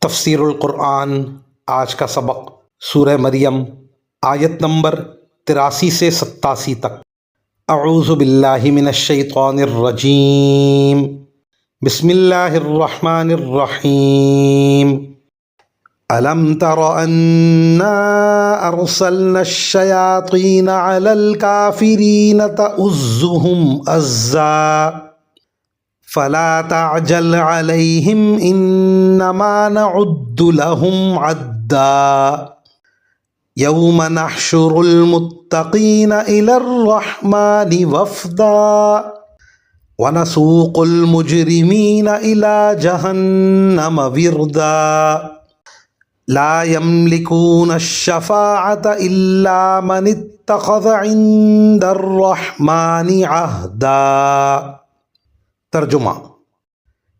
تفسیر القرآن آج کا سبق سورہ مریم آیت نمبر 83 سے 87 تک۔ اعوذ باللہ من الشیطان الرجیم، بسم اللہ الرحمن الرحیم۔ أَلَمْ تَرَ أَنَّا أَرْسَلْنَا الشَّيَاطِينَ عَلَى الْكَافِرِينَ تَؤُزُّهُمْ أَزًّا فَلَا تَعْجَلْ عَلَيْهِمْ إِنَّمَا نَعُدُّ لَهُمْ عَدًّا يَوْمَ نَحْشُرُ الْمُتَّقِينَ إِلَى الرَّحْمَنِ وَفْدًا وَنَسُوقُ الْمُجْرِمِينَ إِلَى جَهَنَّمَ وِرْدًا لا يملكون الشفاعة إلا من اتخذ عند الرحمن عهدا۔ ترجمہ: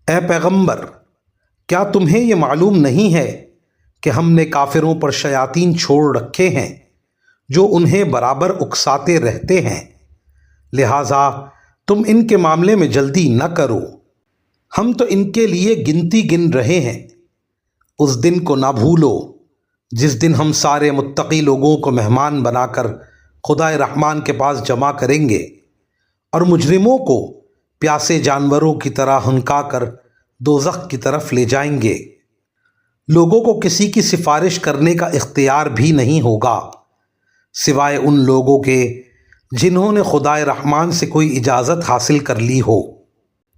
اے پیغمبر، کیا تمہیں یہ معلوم نہیں ہے کہ ہم نے کافروں پر شیاطین چھوڑ رکھے ہیں جو انہیں برابر اکساتے رہتے ہیں، لہٰذا تم ان کے معاملے میں جلدی نہ کرو، ہم تو ان کے لیے گنتی گن رہے ہیں۔ اس دن کو نہ بھولو جس دن ہم سارے متقی لوگوں کو مہمان بنا کر خدائے رحمان کے پاس جمع کریں گے، اور مجرموں کو پیاسے جانوروں کی طرح ہنکا کر دوزخ کی طرف لے جائیں گے۔ لوگوں کو کسی کی سفارش کرنے کا اختیار بھی نہیں ہوگا سوائے ان لوگوں کے جنہوں نے خدائے رحمان سے کوئی اجازت حاصل کر لی ہو۔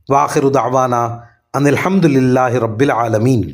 وآخر دعوانا ان الحمد للہ رب العالمین۔